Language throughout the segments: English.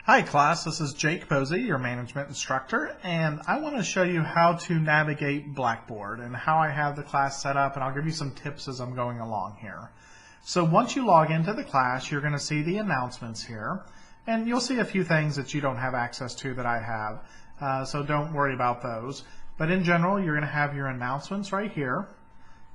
Hi class, this is Jake Posey, your management instructor, and I want to show you how to navigate Blackboard and how I have the class set up, and I'll give you some tips as I'm going along here. So once you log into the class, you're going to see the announcements here, and you'll see a few things that you don't have access to that I have, so don't worry about those. But in general, you're going to have your announcements right here.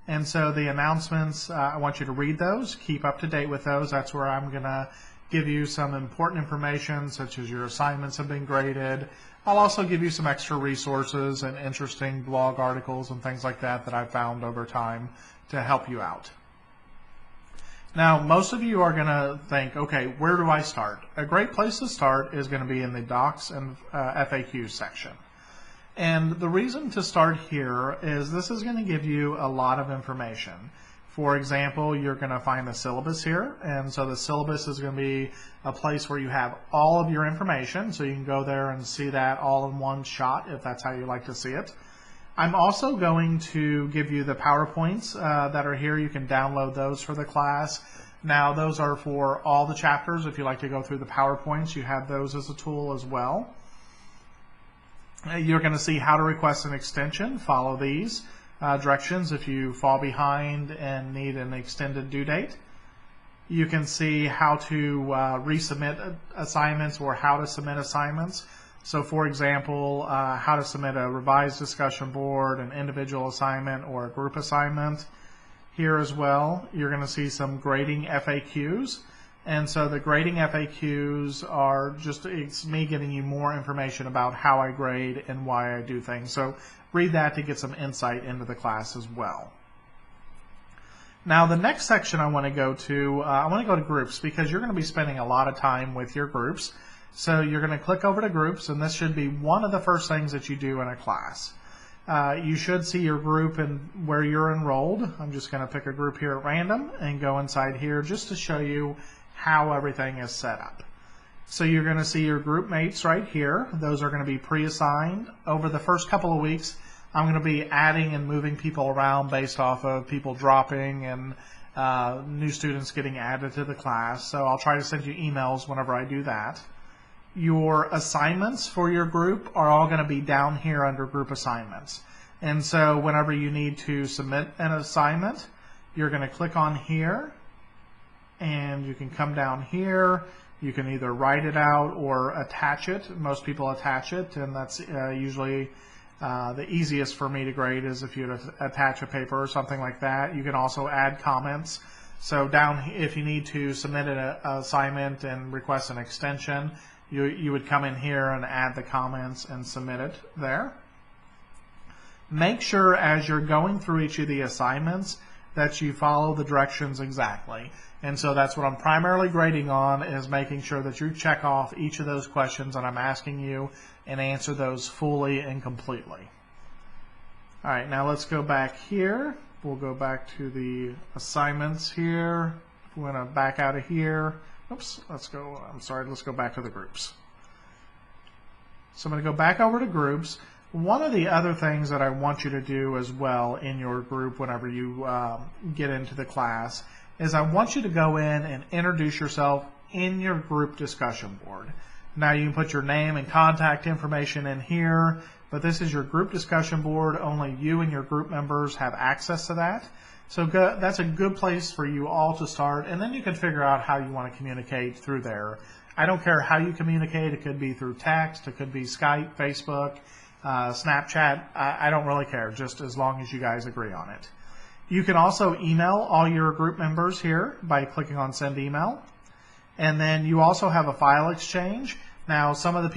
And so the announcements, I want you to read those, keep up to date with those. That's where I'm going to give you some important information such as your assignments have been graded. I'll also give you some extra resources and interesting blog articles and things like that that I've found over time to help you out. Now, most of you are going to think, okay, where do I start? A great place to start is going to be in the Docs and FAQs section. And the reason to start here is this is going to give you a lot of information. For example, you're going to find the syllabus here, and so the syllabus is going to be a place where you have all of your information, so you can go there and see that all in one shot if that's how you like to see it. I'm also going to give you the PowerPoints that are here. You can download those for the class. Now, those are for all the chapters. If you like to go through the PowerPoints, you have those as a tool as well. You're going to see how to request an extension. Follow these directions if you fall behind and need an extended due date. You can see how to resubmit assignments or how to submit assignments. So for example, how to submit a revised discussion board, an individual assignment, or a group assignment. Here as well, you're going to see some grading FAQs. And so the grading FAQs are it's me giving you more information about how I grade and why I do things. So read that to get some insight into the class as well. Now the next section I want to go to groups, because you're going to be spending a lot of time with your groups. So you're going to click over to groups, and this should be one of the first things that you do in a class. You should see your group and where you're enrolled. I'm just going to pick a group here at random and go inside here just to show you how everything is set up. So you're going to see your group mates right here. Those are going to be pre-assigned. Over the first couple of weeks, I'm going to be adding and moving people around based off of people dropping and new students getting added to the class. So I'll try to send you emails whenever I do that. Your assignments for your group are all going to be down here under group assignments. And so whenever you need to submit an assignment, you're going to click on here, and you can come down here. You can either write it out or attach it. Most people attach it, and that's usually the easiest for me to grade is if you attach a paper or something like that. You can also add comments. So if you need to submit an assignment and request an extension, you would come in here and add the comments and submit it there. Make sure as you're going through each of the assignments that you follow the directions exactly. And so that's what I'm primarily grading on, is making sure that you check off each of those questions that I'm asking you and answer those fully and completely. All right, now let's go back here. We'll go back to the assignments here. We're going to back out of here. Oops, let's go back to the groups. So I'm going to go back over to groups. One of the other things that I want you to do as well in your group whenever you get into the class is I want you to go in and introduce yourself in your group discussion board. Now you can put your name and contact information in here, but this is your group discussion board. Only you and your group members have access to that. So that's a good place for you all to start, and then you can figure out how you want to communicate through there. I don't care how you communicate. It could be through text, it could be Skype, Facebook, Snapchat. I don't really care, just as long as you guys agree on it. You can also email all your group members here by clicking on Send Email. And then you also have a file exchange. Now, some of the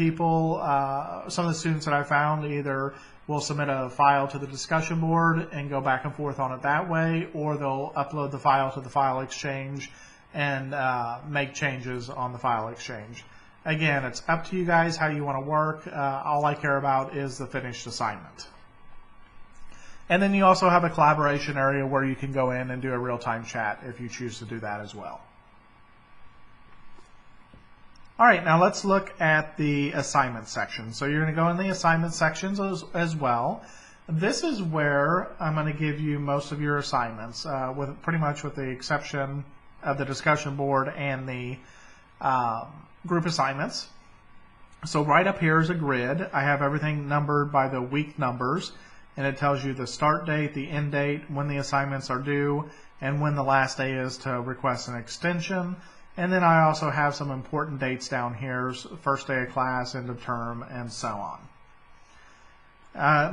students that I found either will submit a file to the discussion board and go back and forth on it that way, or they'll upload the file to the file exchange and make changes on the file exchange. Again, it's up to you guys how you want to work. All I care about is the finished assignment. And then you also have a collaboration area where you can go in and do a real-time chat if you choose to do that as well. All right, now let's look at the assignment section. So you're going to go in the assignment sections as well. This is where I'm going to give you most of your assignments, pretty much with the exception of the discussion board and the group assignments. So right up here is a grid. I have everything numbered by the week numbers, and it tells you the start date, the end date, when the assignments are due, and when the last day is to request an extension. And then I also have some important dates down here, first day of class, end of term, and so on.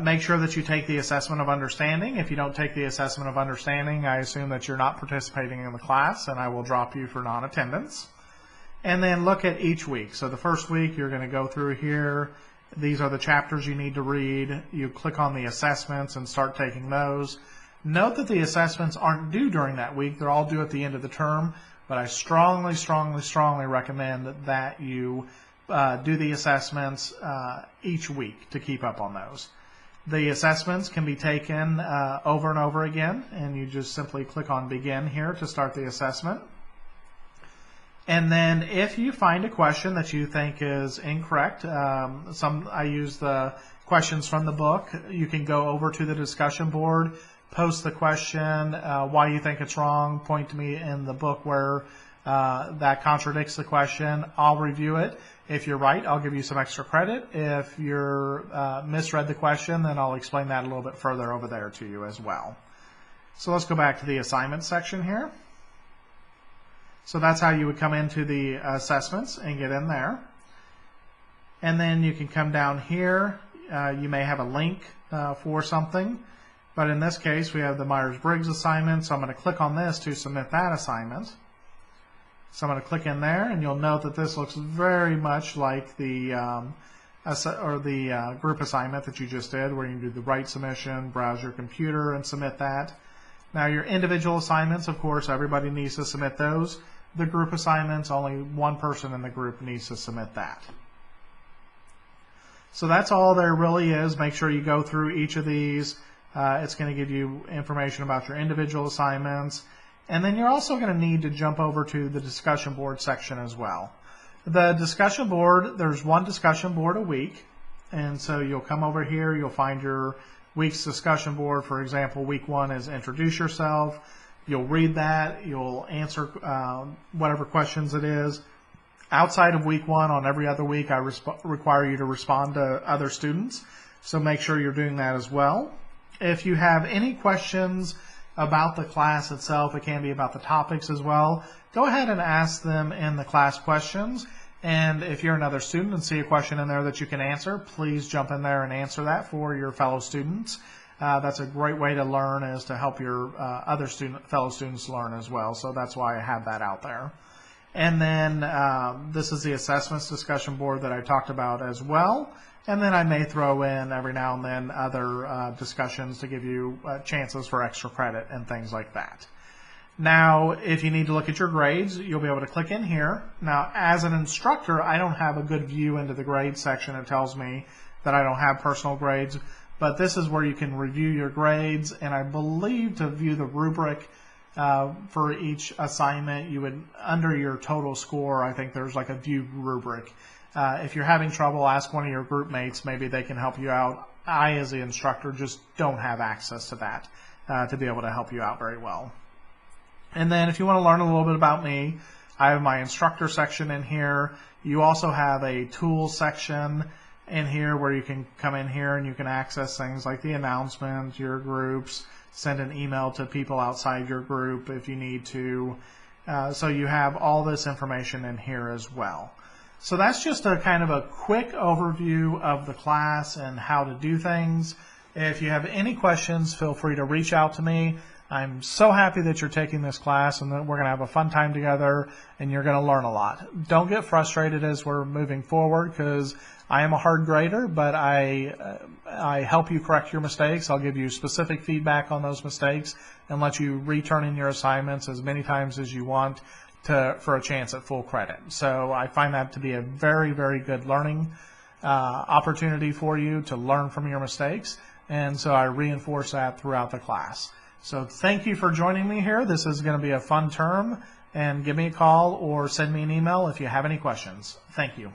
Make sure that you take the assessment of understanding. If you don't take the assessment of understanding, I assume that you're not participating in the class, and I will drop you for non-attendance. And then look at each week. So the first week, you're going to go through here. These are the chapters you need to read. You click on the assessments and start taking those. Note that the assessments aren't due during that week. They're all due at the end of the term, but I strongly, strongly, strongly recommend that you do the assessments each week to keep up on those. The assessments can be taken over and over again, and you just simply click on Begin here to start the assessment. And then if you find a question that you think is incorrect, I use the questions from the book. You can go over to the discussion board, post the question, why you think it's wrong, point to me in the book where that contradicts the question. I'll review it. If you're right, I'll give you some extra credit. If you're misread the question, then I'll explain that a little bit further over there to you as well. So let's go back to the assignment section here. So that's how you would come into the assessments and get in there. And then you can come down here. You may have a link for something. But in this case, we have the Myers-Briggs assignment. So I'm going to click on this to submit that assignment. So I'm going to click in there, and you'll note that this looks very much like the group assignment that you just did, where you can do the write submission, browse your computer, and submit that. Now your individual assignments, of course, everybody needs to submit those. The group assignments, only one person in the group needs to submit that. So that's all there really is. Make sure you go through each of these. It's going to give you information about your individual assignments. And then you're also going to need to jump over to the discussion board section as well. The discussion board, there's one discussion board a week. And so you'll come over here, you'll find your week's discussion board. For example, week 1 is introduce yourself. You'll read that. You'll answer whatever questions it is. Outside of week 1, on every other week, I require you to respond to other students. So make sure you're doing that as well. If you have any questions about the class itself, it can be about the topics as well, go ahead and ask them in the class questions. And if you're another student and see a question in there that you can answer, please jump in there and answer that for your fellow students. That's a great way to learn, is to help your fellow students learn as well. So that's why I have that out there. And then this is the assessments discussion board that I talked about as well. And then I may throw in every now and then other discussions to give you chances for extra credit and things like that. Now, if you need to look at your grades, you'll be able to click in here. Now, as an instructor, I don't have a good view into the grades section. It tells me that I don't have personal grades, but this is where you can review your grades. And I believe to view the rubric for each assignment, you would, under your total score, I think there's like a view rubric. If you're having trouble, ask one of your group mates. Maybe they can help you out. I, as the instructor, just don't have access to that to be able to help you out very well. And then if you want to learn a little bit about me, I have my instructor section in here. You also have a tools section in here where you can come in here and you can access things like the announcements, your groups, send an email to people outside your group if you need to. So you have all this information in here as well. So that's just a kind of a quick overview of the class and how to do things. If you have any questions, feel free to reach out to me. I'm so happy that you're taking this class and that we're going to have a fun time together and you're going to learn a lot. Don't get frustrated as we're moving forward, because I am a hard grader, but I help you correct your mistakes. I'll give you specific feedback on those mistakes and let you return in your assignments as many times as you want for a chance at full credit. So I find that to be a very, very good learning opportunity for you to learn from your mistakes. And so I reinforce that throughout the class. So thank you for joining me here. This is going to be a fun term, and give me a call or send me an email if you have any questions. Thank you.